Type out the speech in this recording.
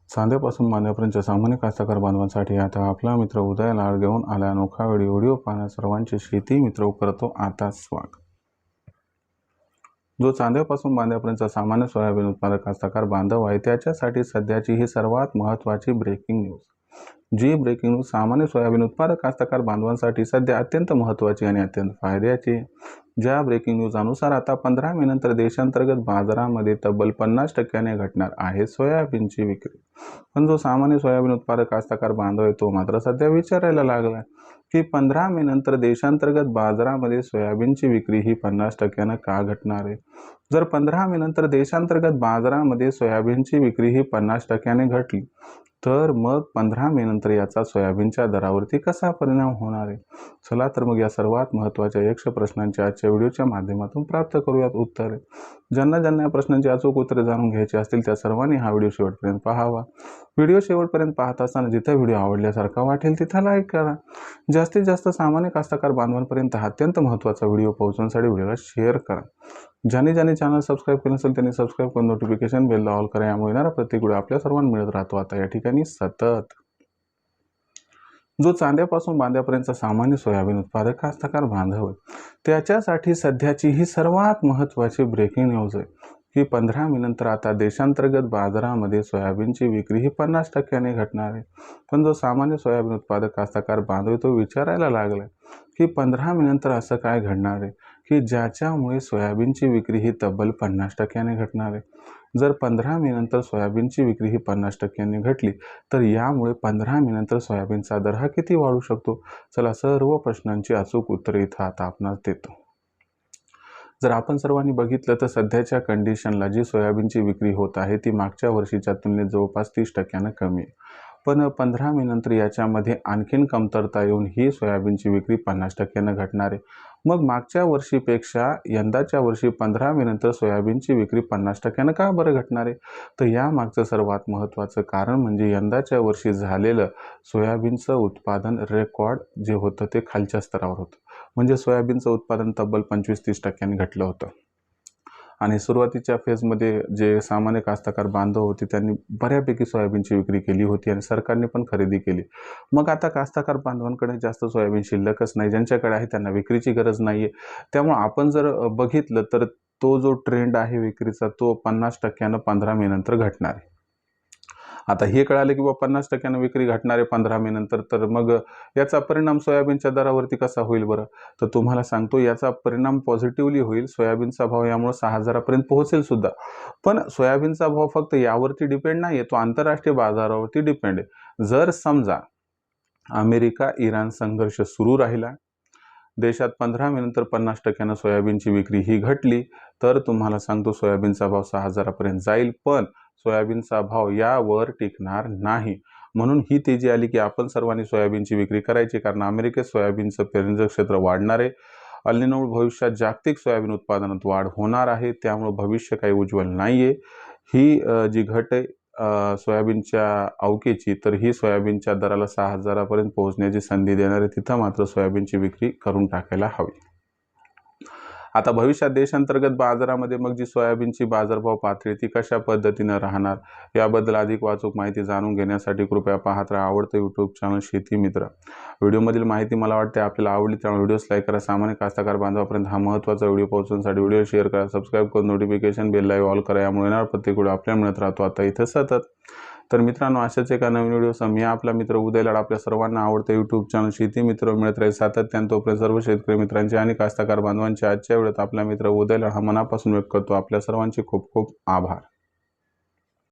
चांद्यापासून बांध्यापर्यंतच्या सामान्य कास्तकार बांधवांसाठी आता आपला मित्र उदय लाड घेऊन आला अनोखा व्हिडिओ पाहण्या सर्वांचे शेती मित्र करतो आता स्वागत। जो चांद्यापासून बांध्यापर्यंतचा सामान्य सोयाबीन उत्पादक कास्तकार बांधव आहे त्याच्यासाठी सध्याची ही सर्वात महत्त्वाची ब्रेकिंग न्यूज। जी ब्रेकिंग न्यूज सामान्य सोयाबीन उत्पादक कास्तकार बांधवांसाठी सध्या अत्यंत महत्त्वाची आणि अत्यंत फायद्याची। ज्या ब्रेकिंग न्यूज अनुसार आता 15 मे नंतर देशांतर्गत बाजारामध्ये तब्बल 50% घटणार आहे सोयाबीनची विक्री। पण जो सामान्य सोयाबीन उत्पादक कास्तकार बांधव आहे तो मात्र सध्या विचारायला लागला की 15 मे नंतर देशांतर्गत बाजारामध्ये सोयाबीनची विक्री ही 50% का घटणार आहे। जर 15 मे नंतर देशांतर्गत बाजारामध्ये सोयाबीनची विक्री ही 50% घटली तर मग 15 मे नंतर याचा सोयाबीनच्या दरावरती कसा परिणाम होणार आहे। चला तर मग या सर्वात महत्त्वाच्या 100 प्रश्नांच्या आजच्या व्हिडिओच्या माध्यमातून प्राप्त करूयात उत्तरे। ज्यांना या प्रश्नांची अचूक उत्तरे जाणून घ्यायची असतील त्या सर्वांनी हा व्हिडिओ शेवटपर्यंत पाहावा। व्हिडिओ शेवटपर्यंत पाहत असताना जिथे व्हिडिओ आवडल्यासारखा वाटेल तिथे लाईक करा। जास्तीत जास्त सामान्य कास्तकार बांधवांपर्यंत हा अत्यंत महत्त्वाचा व्हिडिओ पोहोचवण्यासाठी व्हिडिओला शेअर करा। ज्यांनी चॅनल सबस्क्राईब केले नसेल त्यांनी सबस्क्राईब करून नोटिफिकेशन बेलला ऑल करा। यामुळे येणारा प्रत्येक व्हिडिओ आपल्या सर्वांना मिळत राहतो आता या ठिकाणी सतत। जो चांद्यापासून बांध्यापर्यंतचा सामान्य सोयाबीन उत्पादक कास्तकार बांधव आहे त्याच्यासाठी सध्याची ही सर्वात महत्त्वाची ब्रेकिंग न्यूज आहे की 15 मे नंतर आता देशांतर्गत बाजारामध्ये सोयाबीनची विक्री ही 50% घटणार आहे। पण जो सामान्य सोयाबीन उत्पादक कास्तकार बांधव तो विचारायला लागला की 15 मे नंतर असं काय घडणार आहे की ज्याच्यामुळे सोयाबीनची विक्री ही तब्बल 50% घटणार आहे। जर 15 मे नंतर सोयाबीनची विक्री ही 50% घटली तर यामुळे 15 मे नंतर सोयाबीनचा दर हा किती वाढू शकतो। चला सर्व प्रश्नांची अचूक उत्तरे इथं आता आपणास देतो। जर आपण सर्वांनी बघितलं तर सध्याच्या कंडिशनला जी सोयाबीनची विक्री होत आहे ती मागच्या वर्षीच्या तुलनेत जवळपास 30% कमी आहे। पण 15 मे नंतर याच्यामध्ये आणखीन कमतरता येऊन ही सोयाबीनची विक्री 50% घटणार आहे। मग मागच्या वर्षीपेक्षा यंदाच्या वर्षी 15 मे नंतर सोयाबीनची विक्री 50% का बरं घटणार आहे। तर यामागचं सर्वात महत्त्वाचं कारण म्हणजे यंदाच्या वर्षी झालेलं सोयाबीनचं उत्पादन रेकॉर्ड जे होतं ते खालच्या स्तरावर होतं। म्हणजे सोयाबीनचं उत्पादन तब्बल 25-30% घटलं होतं आणि सुरुवातीच्या फेजमध्ये जे सामान्य कास्तकार बांधव होते त्यांनी बऱ्यापैकी सोयाबीनची विक्री केली होती आणि सरकारने पण खरेदी केली। मग आता कास्तकार बांधवांकडे जास्त सोयाबीन शिल्लकच नाही, ज्यांच्याकडे आहे त्यांना विक्रीची गरज नाही आहे। त्यामुळे आपण जर बघितलं तर तो जो ट्रेंड आहे विक्रीचा तो 50% 15 मे नंतर घटणार आहे। आता हे कळाले की 50% विक्री घटणार आहे 15 मे नंतर तर मग याचा परिणाम सोयाबीनच्या दरावरती कसा होईल बरं। तर तुम्हाला सांगतो याचा परिणाम पॉझिटिव्हली होईल। सोयाबीनचा भाव यामुळे 6000 पर्यंत पोहोचेल सुद्धा। पण सोयाबीनचा भाव फक्त यावरती डिपेंड नाही आहे, तो आंतरराष्ट्रीय बाजारावरती डिपेंड आहे। जर समजा अमेरिका इराण संघर्ष सुरू राहिला, देशात 15 मे नंतर 50% सोयाबीनची विक्री ही घटली तर तुम्हाला सांगतो सोयाबीनचा भाव 6000 पर्यंत जाईल। पण सोयाबीनचा भाव यावर टिकणार नाही। म्हणून ही तेजी आली की आपण सर्वांनी सोयाबीनची विक्री करायची, कारण अमेरिकेत सोयाबीनचं पेरणीचं क्षेत्र वाढणार आहे। अल निनोमुळे भविष्यात जागतिक सोयाबीन उत्पादनात वाढ होणार आहे, त्यामुळे भविष्य काही उज्ज्वल नाही आहे। ही जी घट आहे सोयाबीनच्या अवकेची तर ही सोयाबीनच्या दराला 6000 पर्यंत पोहोचण्याची संधी देणार आहे। तिथं मात्र सोयाबीनची विक्री करून टाकायला हवी। आता भविष्यात देशांतर्गत बाजारामध्ये मग जी सोयाबीनची बाजारभाव पातळी ती कशा पद्धतीनं राहणार याबद्दल अधिक अचूक माहिती जाणून घेण्यासाठी कृपया पाहत राहा आवडतं यूट्यूब चॅनल शेती मित्र। व्हिडिओमधील माहिती मला वाटते आपल्याला आवडली त्यामुळे व्हिडिओस लाईक करा। सामान्य कास्तकार बांधवापर्यंत हा महत्त्वाचा व्हिडिओ पोहोचवण्यासाठी व्हिडिओ शेअर करा, सबस्क्राईब करून नोटिफिकेशन बेलला ऑल करा। यामुळे येणारा प्रत्येक व्हिडिओ आपल्याला मिळत राहतो आता इथं सतत। तर मित्रांनो अशाच एका नवीन व्हिडिओसह मी आपला मित्र उदय लाड आपल्या सर्वांना आवडतं यूट्यूब चॅनल शेती मित्र मिळत राहील सातत्याने। तोपर्यंत सर्व शेतकरी मित्रांचे आणि कास्तकार बांधवांचे आजच्या वेळेत आपला मित्र उदय लाड हा मनापासून व्यक्त करतो। आपल्या सर्वांचे खूप खूप आभार।